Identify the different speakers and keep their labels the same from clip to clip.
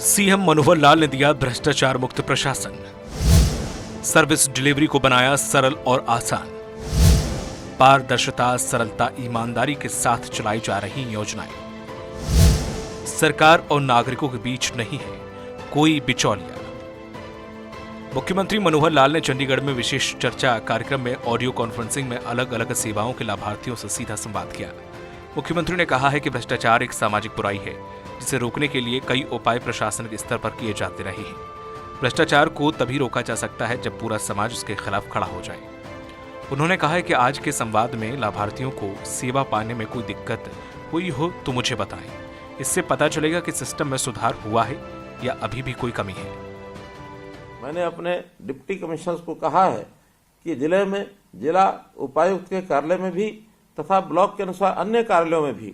Speaker 1: CM Manohar Lal ने दिया भ्रष्टाचार मुक्त प्रशासन। सर्विस डिलीवरी को बनाया सरल और आसान। पारदर्शिता, सरलता, ईमानदारी के साथ चलाई जा रही योजनाएं। सरकार और नागरिकों के बीच नहीं है कोई बिचौलिया। मुख्यमंत्री मनोहर लाल ने चंडीगढ़ में विशेष चर्चा कार्यक्रम में ऑडियो कॉन्फ्रेंसिंग में अलग अलग सेवाओं के लाभार्थियों से सीधा संवाद किया। मुख्यमंत्री ने कहा है कि भ्रष्टाचार एक सामाजिक बुराई है जिसे रोकने के लिए कई उपाय प्रशासन के स्तर पर किए जाते रहे हैं। भ्रष्टाचार को तभी रोका जा सकता है जब पूरा समाज उसके खिलाफ खड़ा हो जाए। उन्होंने कहा है कि आज के संवाद में लाभार्थियों को सेवा पाने में कोई दिक्कत हुई हो तो मुझे बताएं। इससे पता चलेगा कि सिस्टम में सुधार हुआ है या अभी भी कोई कमी है।
Speaker 2: मैंने अपने डिप्टी कमिश्नर्स को कहा है कि जिले में जिला उपायुक्त के कार्यालय में भी तथा ब्लॉक के अनुसार अन्य कार्यालयों में भी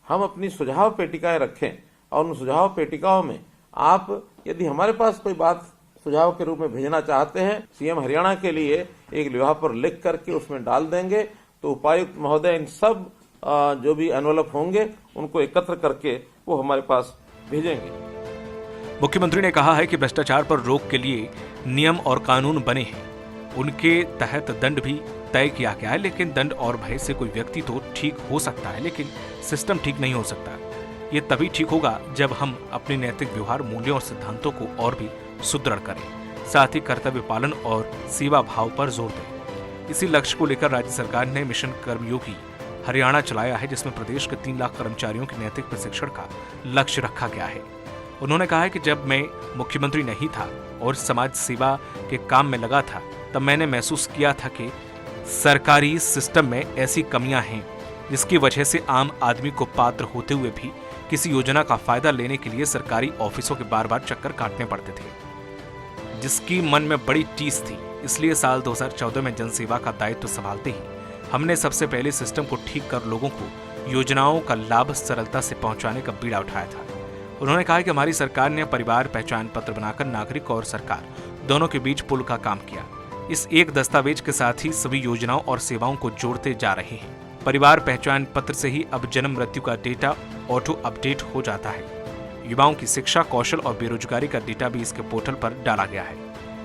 Speaker 2: हम अपनी सुझाव पेटिकाएं रखें और उन सुझाव पेटिकाओं में आप यदि हमारे पास कोई बात सुझाव के रूप में भेजना चाहते हैं, सीएम हरियाणा के लिए एक लिफाफा पर लिख करके उसमें डाल देंगे तो उपायुक्त महोदय इन सब जो भी एनवलप होंगे उनको एकत्र करके वो हमारे पास भेजेंगे।
Speaker 1: मुख्यमंत्री ने कहा है कि भ्रष्टाचार पर रोक के लिए नियम और कानून बने हैं, उनके तहत दंड भी तय किया गया है। लेकिन दंड और भय से कोई व्यक्ति तो ठीक हो सकता है लेकिन सिस्टम ठीक नहीं हो सकता। ये तभी ठीक होगा जब हम अपने नैतिक व्यवहार, मूल्यों और सिद्धांतों को और भी सुदृढ़ करें, साथ ही कर्तव्य पालन और सेवा भाव पर जोर दें। इसी लक्ष्य को लेकर राज्य सरकार ने मिशन कर्मयोगी हरियाणा चलाया है, जिसमें प्रदेश के 3 लाख कर्मचारियों के नैतिक प्रशिक्षण का लक्ष्य रखा गया है। उन्होंने कहा है कि जब मैं मुख्यमंत्री नहीं था और समाज सेवा के काम में लगा था तब मैंने महसूस किया था कि सरकारी सिस्टम में ऐसी कमियां हैं जिसकी वजह से आम आदमी को पात्र होते हुए भी किसी योजना का फायदा लेने के लिए सरकारी ऑफिसों के बार बार चक्कर काटने पड़ते थे, जिसकी मन में बड़ी टीस थी। इसलिए साल 2014 में जनसेवा का दायित्व संभालते ही हमने सबसे पहले सिस्टम को ठीक कर लोगों को योजनाओं का लाभ सरलता से पहुंचाने का बीड़ा उठाया था। उन्होंने कहा कि हमारी सरकार ने परिवार पहचान पत्र बनाकर नागरिक और सरकार दोनों के बीच पुल का काम किया। इस एक दस्तावेज के साथ ही सभी योजनाओं और सेवाओं को जोड़ते जा रहे हैं। परिवार पहचान पत्र से ही अब जन्म मृत्यु का डेटा ऑटो अपडेट हो जाता है। युवाओं की शिक्षा, कौशल और बेरोजगारी का डेटा भी इसके पोर्टल पर डाला गया है।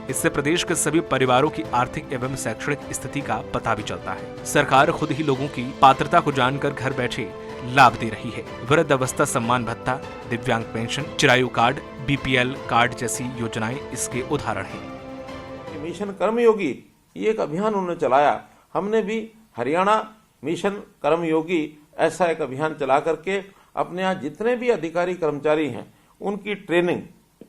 Speaker 1: इससे प्रदेश के सभी परिवारों की आर्थिक एवं शैक्षणिक स्थिति का पता भी चलता है। सरकार खुद ही लोगों की पात्रता को जानकर घर बैठे लाभ दे रही है। वृद्ध अवस्था सम्मान भत्ता, दिव्यांग pension, Chirayu card, BPL card जैसी योजनाएं इसके उदाहरण हैं।
Speaker 2: मिशन कर्मयोगी ये एक अभियान उन्होंने चलाया। हमने भी हरियाणा मिशन कर्मयोगी ऐसा एक अभियान चला करके अपने यहाँ जितने भी अधिकारी कर्मचारी हैं उनकी ट्रेनिंग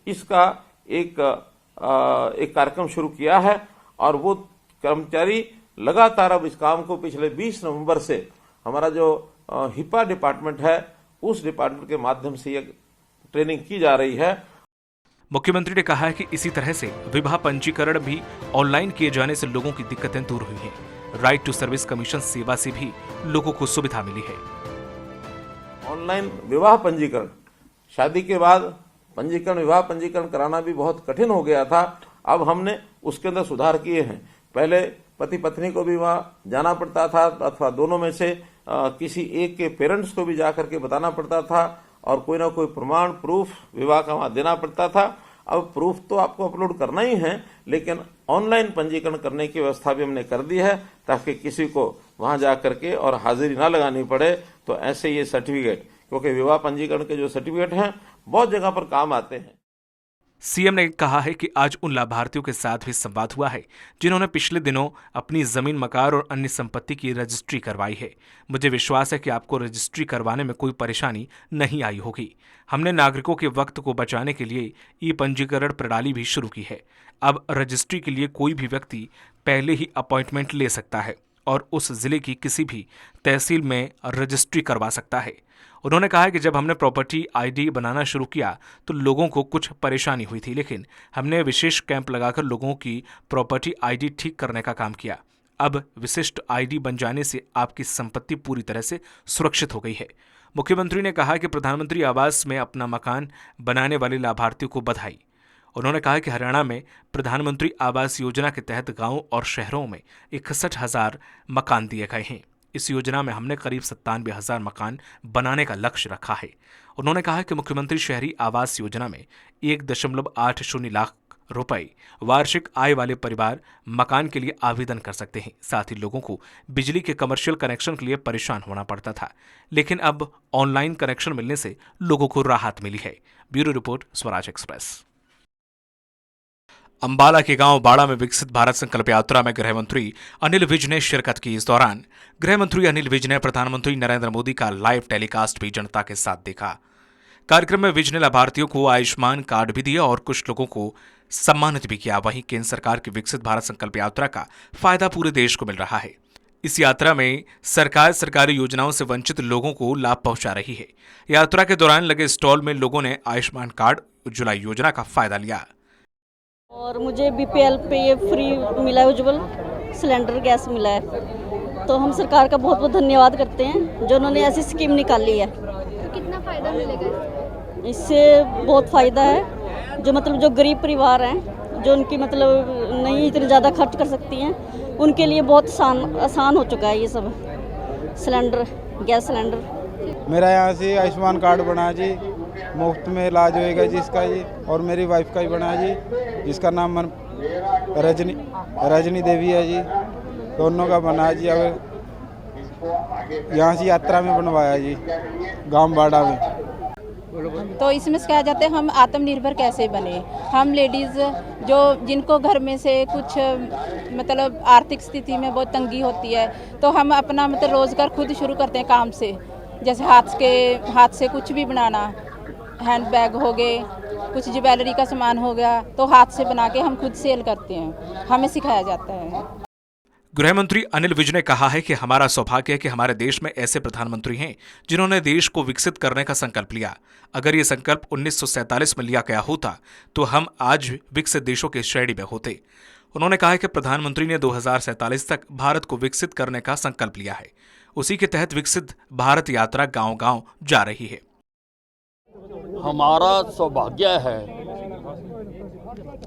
Speaker 2: इसका एक कार्यक्रम शुरू किया है और वो कर्मचारी लगातार अब इस काम को पिछले 20 नवंबर से हमारा जो हिपा डिपार्टमेंट है उस डिपार्टमेंट के माध्यम से ये ट्रेनिंग की जा रही है।
Speaker 1: मुख्यमंत्री ने कहा है कि इसी तरह से विवाह पंजीकरण भी ऑनलाइन किए जाने से लोगों की दिक्कतें दूर हुई हैं। राइट टू सर्विस कमीशन सेवा से भी लोगों को सुविधा मिली है।
Speaker 2: ऑनलाइन विवाह पंजीकरण, शादी के बाद पंजीकरण, विवाह पंजीकरण कराना भी बहुत कठिन हो गया था। अब हमने उसके अंदर सुधार किए हैं। पहले पति पत्नी को भी वहां जाना पड़ता था अथवा दोनों में से किसी एक के पेरेंट्स को भी जाकर के बताना पड़ता था और कोई ना कोई प्रमाण प्रूफ विवाह का वहां देना पड़ता था। अब प्रूफ तो आपको अपलोड करना ही है, लेकिन ऑनलाइन पंजीकरण करने की व्यवस्था भी हमने कर दी है ताकि किसी को वहां जाकर के और हाजिरी ना लगानी पड़े। तो ऐसे ये सर्टिफिकेट, क्योंकि विवाह पंजीकरण के जो सर्टिफिकेट हैं बहुत जगह पर काम आते हैं।
Speaker 1: सीएम ने कहा है कि आज उन लाभार्थियों के साथ भी संवाद हुआ है जिन्होंने पिछले दिनों अपनी जमीन, मकान और अन्य संपत्ति की रजिस्ट्री करवाई है। मुझे विश्वास है कि आपको रजिस्ट्री करवाने में कोई परेशानी नहीं आई होगी। हमने नागरिकों के वक्त को बचाने के लिए ई पंजीकरण प्रणाली भी शुरू की है। अब रजिस्ट्री के लिए कोई भी व्यक्ति पहले ही अपॉइंटमेंट ले सकता है और उस जिले की किसी भी तहसील में रजिस्ट्री करवा सकता है। उन्होंने कहा है कि जब हमने प्रॉपर्टी आईडी बनाना शुरू किया तो लोगों को कुछ परेशानी हुई थी, लेकिन हमने विशेष कैंप लगाकर लोगों की प्रॉपर्टी आईडी ठीक करने का काम किया। अब विशिष्ट आईडी बन जाने से आपकी संपत्ति पूरी तरह से सुरक्षित हो गई है। मुख्यमंत्री ने कहा कि प्रधानमंत्री आवास में अपना मकान बनाने वाले लाभार्थियों को बधाई। उन्होंने कहा कि हरियाणा में प्रधानमंत्री आवास योजना के तहत गांवों और शहरों में 61,000 मकान दिए गए हैं। इस योजना में हमने करीब 97,000 मकान बनाने का लक्ष्य रखा है। उन्होंने कहा कि मुख्यमंत्री शहरी आवास योजना में 1.80 लाख रुपए वार्षिक आय वाले परिवार मकान के लिए आवेदन कर सकते हैं। साथ ही लोगों को बिजली के कमर्शियल कनेक्शन के लिए परेशान होना पड़ता था, लेकिन अब ऑनलाइन कनेक्शन मिलने से लोगों को राहत मिली है। Bureau report, Swaraj express. Ambala के गांव बाड़ा में विकसित भारत संकल्प यात्रा में गृह मंत्री अनिल विज ने शिरकत की। इस दौरान गृह मंत्री अनिल विज ने प्रधानमंत्री नरेंद्र मोदी का लाइव टेलीकास्ट भी जनता के साथ देखा। कार्यक्रम में विज ने लाभार्थियों को आयुष्मान कार्ड भी दिया और कुछ लोगों को सम्मानित भी किया। वहीं केंद्र सरकार की विकसित भारत संकल्प यात्रा का फायदा पूरे देश को मिल रहा है। इस यात्रा में सरकार सरकारी योजनाओं से वंचित लोगों को लाभ पहुंचा रही है। यात्रा के दौरान लगे स्टॉल में लोगों ने आयुष्मान कार्ड, उज्ज्वला योजना का फायदा लिया।
Speaker 3: और मुझे बीपीएल पे ये फ्री मिला है, उज्ज्वल सिलेंडर गैस मिला है। तो हम सरकार का बहुत बहुत धन्यवाद करते हैं जो उन्होंने ऐसी स्कीम निकाली है।
Speaker 4: तो कितना फ़ायदा मिलेगा
Speaker 3: इससे? बहुत फ़ायदा है। जो गरीब परिवार हैं, जो उनकी नहीं इतने ज़्यादा खर्च कर सकती हैं, उनके लिए बहुत आसान हो चुका है ये सब सिलेंडर, गैस सिलेंडर।
Speaker 5: मेरा यहाँ से आयुष्मान कार्ड बना जी, मुफ्त में इलाज होएगा जिसका जी, और मेरी वाइफ का ही बना जी, जिसका नाम रजनी देवी है जी, दोनों का बना जी। अब यहाँ से यात्रा में बनवाया जी, गांव बाड़ा में।
Speaker 6: तो इसमें कहा जाता है हम आत्मनिर्भर कैसे बने। हम लेडीज़ जिनको घर में से कुछ आर्थिक स्थिति में बहुत तंगी होती है, तो हम अपना रोज़गार खुद शुरू करते हैं काम से। जैसे हाथ से कुछ भी बनाना, हैंड बैग हो गए, कुछ ज्वेलरी का सामान हो गया, तो हाथ से बना के हम खुद सेल करते हैं, हमें सिखाया जाता है।
Speaker 1: गृह मंत्री अनिल विज ने कहा है कि हमारा सौभाग्य है कि हमारे देश में ऐसे प्रधानमंत्री हैं जिन्होंने देश को विकसित करने का संकल्प लिया। अगर ये संकल्प 1947 में लिया गया होता तो हम आज विकसित देशों की श्रेणी में होते। उन्होंने कहा कि प्रधानमंत्री ने 2047 तक भारत को विकसित करने का संकल्प लिया है। उसी के तहत विकसित भारत यात्रा गांव-गांव जा रही है।
Speaker 7: हमारा सौभाग्य है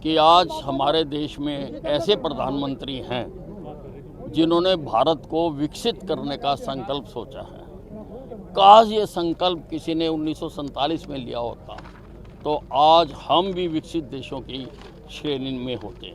Speaker 7: कि आज हमारे देश में ऐसे प्रधानमंत्री हैं जिन्होंने भारत को विकसित करने का संकल्प सोचा है। काश ये संकल्प किसी ने 1947 में लिया होता तो आज हम भी विकसित देशों की श्रेणी में होते।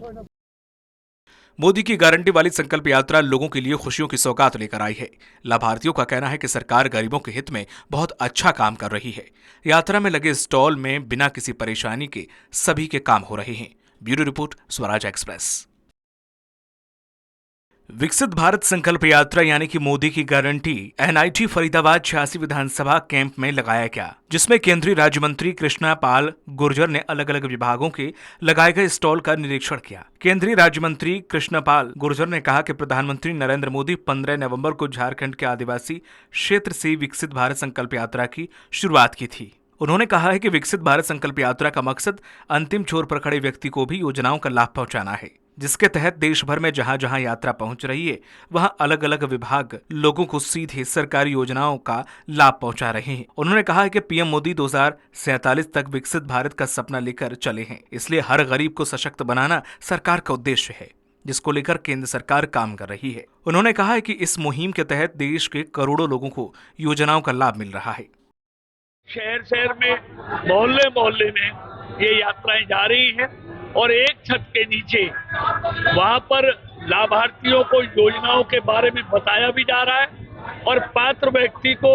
Speaker 1: मोदी की गारंटी वाली संकल्प यात्रा लोगों के लिए खुशियों की सौगात लेकर आई है। लाभार्थियों का कहना है कि सरकार गरीबों के हित में बहुत अच्छा काम कर रही है। यात्रा में लगे स्टॉल में बिना किसी परेशानी के सभी के काम हो रहे हैं। Bureau report, Swaraj express. विकसित भारत संकल्प यात्रा यानी कि मोदी की गारंटी एनआईटी फरीदाबाद 86 विधानसभा कैंप में लगाया गया, जिसमें केंद्रीय राज्य मंत्री कृष्णा पाल गुर्जर ने अलग अलग विभागों के लगाए गए स्टॉल का निरीक्षण किया। केंद्रीय राज्य मंत्री कृष्णा पाल गुर्जर ने कहा कि प्रधानमंत्री नरेंद्र मोदी 15 नवंबर को झारखंड के आदिवासी क्षेत्र से विकसित भारत संकल्प यात्रा की शुरुआत की थी। उन्होंने कहा है कि विकसित भारत संकल्प यात्रा का मकसद अंतिम छोर पर खड़े व्यक्ति को भी योजनाओं का लाभ पहुंचाना है, जिसके तहत देश भर में जहां जहां यात्रा पहुंच रही है वहां अलग अलग विभाग लोगों को सीधे सरकारी योजनाओं का लाभ पहुंचा रहे हैं। उन्होंने कहा है कि पीएम मोदी 2047 तक विकसित भारत का सपना लेकर चले हैं, इसलिए हर गरीब को सशक्त बनाना सरकार का उद्देश्य है, जिसको लेकर केंद्र सरकार काम कर रही है। उन्होंने कहा है कि इस मुहिम के तहत देश के करोड़ों लोगों को योजनाओं का लाभ मिल रहा है।
Speaker 8: शहर शहर में, मोहल्ले मोहल्ले में ये यात्राएं जा रही हैं और एक छत के नीचे वहां पर लाभार्थियों को योजनाओं के बारे में बताया भी जा रहा है और पात्र व्यक्ति को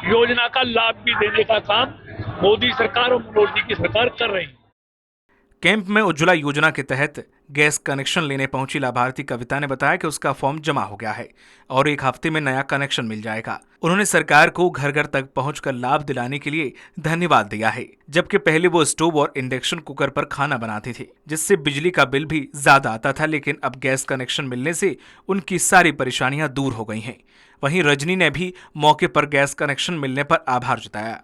Speaker 8: योजना का लाभ भी देने का काम मोदी सरकार और मनोहर जी की सरकार कर रही है।
Speaker 1: कैंप में उज्ज्वला योजना के तहत गैस कनेक्शन लेने पहुंची लाभार्थी कविता ने बताया कि उसका फॉर्म जमा हो गया है और 1 हफ्ते में नया कनेक्शन मिल जाएगा। उन्होंने सरकार को घर घर तक पहुंचकर लाभ दिलाने के लिए धन्यवाद दिया है, जबकि पहले वो स्टोव और इंडक्शन कुकर पर खाना बनाती थी, जिससे बिजली का बिल भी ज्यादा आता था, लेकिन अब गैस कनेक्शन मिलने से उनकी सारी परेशानियां दूर हो गई हैं। वहीं रजनी ने भी मौके पर गैस कनेक्शन मिलने पर आभार जताया।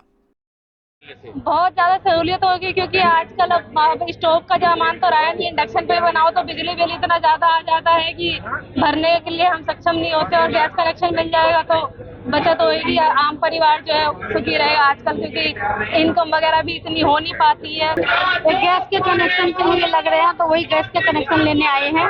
Speaker 9: बहुत ज्यादा सहूलियत होगी, क्योंकि आजकल अब स्टोव का जमान तो रहा नहीं, इंडक्शन पे बनाओ तो बिजली बिल इतना ज्यादा आ जाता है कि भरने के लिए हम सक्षम नहीं होते, और गैस कनेक्शन मिल जाएगा तो बचत होगी, आम परिवार जो है सुखी रहेगा आजकल, क्योंकि इनकम वगैरह भी इतनी हो नहीं पाती है। तो गैस के कनेक्शन के लिए लग रहे हैं, तो वही गैस के कनेक्शन लेने आए हैं,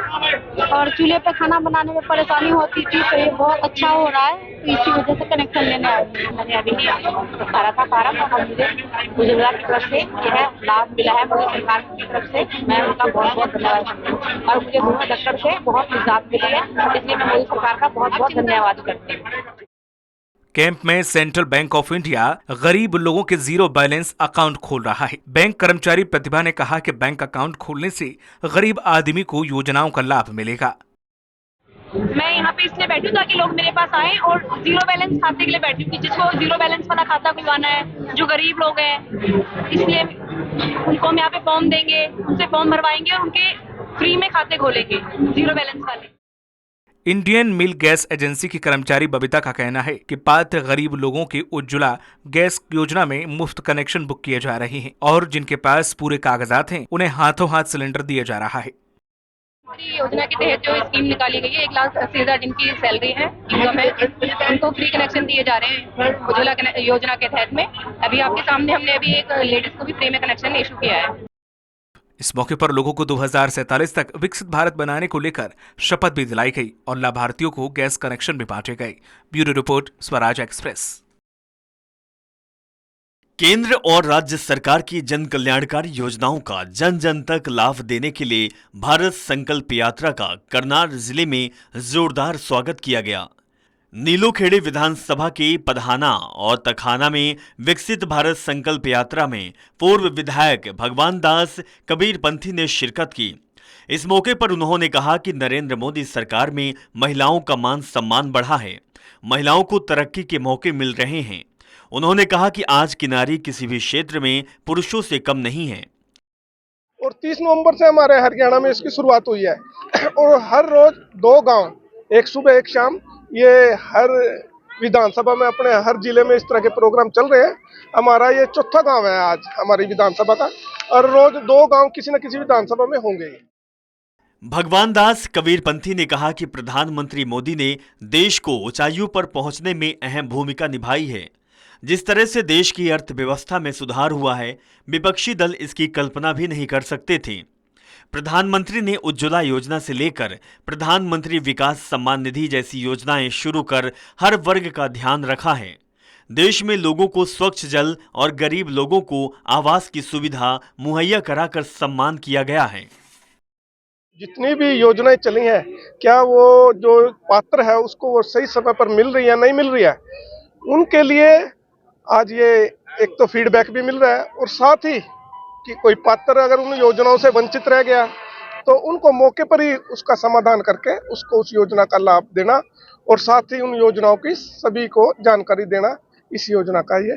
Speaker 9: और चूल्हे पे खाना बनाने में परेशानी होती थी, तो ये बहुत अच्छा हो रहा है, तो इसी वजह से कनेक्शन लेने आए हैं।
Speaker 10: मैंने अभी भरा था फार्म, और मुझे उज्ज्वला की तरफ से यह लाभ मिला है, मोदी सरकार की तरफ से मैं उनका बहुत बहुत धन्यवाद करती हूँ, और मुझे धुआं दफ्तर से बहुत लाभ मिली है, इसलिए मैं मोदी सरकार का बहुत बहुत धन्यवाद करती हूँ।
Speaker 1: कैंप में सेंट्रल बैंक ऑफ इंडिया गरीब लोगों के जीरो बैलेंस अकाउंट खोल रहा है। बैंक कर्मचारी प्रतिभा ने कहा कि बैंक अकाउंट खोलने से गरीब आदमी को योजनाओं का लाभ मिलेगा।
Speaker 9: मैं यहाँ पे इसलिए बैठी हूँ ताकि लोग मेरे पास आए, और जीरो बैलेंस खाते के लिए बैठी हूँ कि जिसको जीरो बैलेंस वाला खाता खुलवाना है, जो गरीब लोग हैं, इसलिए उनको हम यहाँ पे फॉर्म देंगे, उनसे फॉर्म भरवाएंगे और उनके फ्री में खाते खोलेंगे जीरो बैलेंस वाले।
Speaker 1: इंडियन मिल गैस एजेंसी की कर्मचारी बबीता का कहना है कि पात्र गरीब लोगों के उज्ज्वला गैस योजना में मुफ्त कनेक्शन बुक किए जा रहे हैं, और जिनके पास पूरे कागजात हैं उन्हें हाथों हाथ सिलेंडर दिया जा रहा है।
Speaker 9: हमारी योजना के तहत जो स्कीम निकाली गई है, 1,80,000 जिनकी सैलरी है, इनकम है, उनको फ्री कनेक्शन दिए जा रहे हैं उज्ज्वला योजना के तहत में। अभी आपके सामने हमने अभी एक लेडीज को भी फ्री में कनेक्शन इशू किया है।
Speaker 1: इस मौके पर लोगों को 2047 तक विकसित भारत बनाने को लेकर शपथ भी दिलाई गई और लाभार्थियों को गैस कनेक्शन भी बांटे गए। Bureau report, Swaraj express.
Speaker 11: केंद्र और राज्य सरकार की जन कल्याणकारी योजनाओं का जन जन तक लाभ देने के लिए भारत संकल्प यात्रा का करनाल जिले में जोरदार स्वागत किया गया। नीलोखेड़ी विधानसभा के पधाना और तखाना में विकसित भारत संकल्प यात्रा में पूर्व विधायक भगवान दास कबीरपंथी ने शिरकत की। इस मौके पर उन्होंने कहा कि नरेंद्र मोदी सरकार में महिलाओं का मान सम्मान बढ़ा है, महिलाओं को तरक्की के मौके मिल रहे हैं। उन्होंने कहा कि आज की नारी किसी भी क्षेत्र में पुरुषों से कम नहीं है।
Speaker 12: और 30 नवंबर से हमारे हरियाणा में इसकी शुरुआत हुई है, और हर रोज 2 गांव, एक सुबह एक शाम, ये हर विधानसभा में अपने हर जिले में इस तरह के प्रोग्राम चल रहे हैं। हमारा ये 4था गांव है आज हमारी विधानसभा का, और रोज 2 गांव किसी न किसी विधानसभा में होंगे।
Speaker 11: भगवान दास कबीरपंथी ने कहा कि प्रधानमंत्री मोदी ने देश को ऊंचाइयों पर पहुंचने में अहम भूमिका निभाई है। जिस तरह से देश की अर्थव्यवस्था में सुधार हुआ है, विपक्षी दल इसकी कल्पना भी नहीं कर सकते थे। प्रधानमंत्री ने उज्ज्वला योजना से लेकर प्रधानमंत्री विकास सम्मान निधि जैसी योजनाएं शुरू कर हर वर्ग का ध्यान रखा है। देश में लोगों को स्वच्छ जल और गरीब लोगों को आवास की सुविधा मुहैया कराकर सम्मान किया गया है।
Speaker 12: जितनी भी योजनाएं चली हैं, क्या वो जो पात्र है उसको वो सही समय पर मिल रही है, नहीं मिल रही है, उनके लिए आज ये एक तो फीडबैक भी मिल रहा है, और साथ ही कि कोई पात्र अगर उन योजनाओं से वंचित रह गया तो उनको मौके पर ही उसका समाधान करके उसको उस योजना का लाभ देना, और साथ ही उन योजनाओं की सभी को जानकारी देना, इस योजना का ये।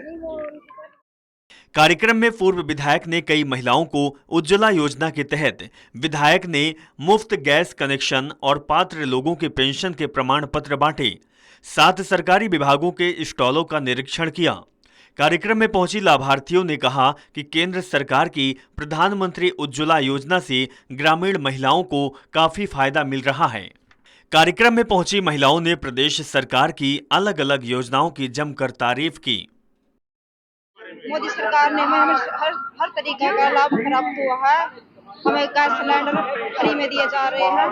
Speaker 11: कार्यक्रम में पूर्व विधायक ने कई महिलाओं को उज्ज्वला योजना के तहत विधायक ने मुफ्त गैस कनेक्शन और पात्र लोगों के पेंशन के प्रमाण पत्र बांटे। साथ सरकारी विभागों के स्टॉलों का निरीक्षण किया। कार्यक्रम में पहुंची लाभार्थियों ने कहा कि केंद्र सरकार की प्रधानमंत्री उज्ज्वला योजना से ग्रामीण महिलाओं को काफी फायदा मिल रहा है। कार्यक्रम में पहुंची महिलाओं ने प्रदेश सरकार की अलग अलग योजनाओं की जमकर तारीफ की।
Speaker 13: मोदी सरकार ने हमें हर तरीके का लाभ प्राप्त हुआ है। हमें गैस सिलेंडर फ्री में दिए जा रहे हैं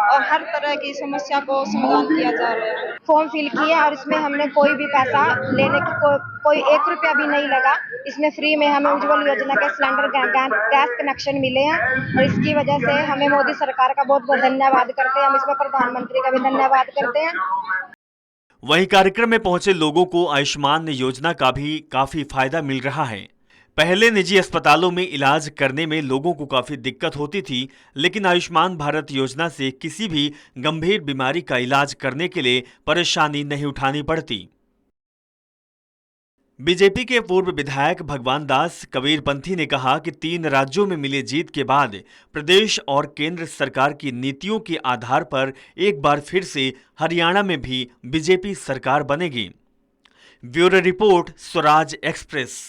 Speaker 13: और हर तरह की समस्या को समाधान किया जा रहा है।
Speaker 14: फॉर्म फिल किए और इसमें हमने कोई भी पैसा लेने की कोई 1 रुपया भी नहीं लगा। इसमें फ्री में हमें उज्ज्वल योजना के सिलेंडर गैस कनेक्शन मिले हैं और इसकी वजह से हमें मोदी सरकार का बहुत बहुत धन्यवाद करते हैं। हम इसमें प्रधानमंत्री का भी धन्यवाद करते हैं।
Speaker 11: वहीं कार्यक्रम में पहुंचे लोगों को आयुष्मान योजना का भी काफी फायदा मिल रहा है। पहले निजी अस्पतालों में इलाज करने में लोगों को काफी दिक्कत होती थी, लेकिन आयुष्मान भारत योजना से किसी भी गंभीर बीमारी का इलाज करने के लिए परेशानी नहीं उठानी पड़ती। बीजेपी के पूर्व विधायक भगवान दास कबीरपंथी ने कहा कि 3 राज्यों में मिली जीत के बाद प्रदेश और केंद्र सरकार की नीतियों के आधार पर एक बार फिर से हरियाणा में भी बीजेपी सरकार बनेगी। Bureau report, Swaraj express.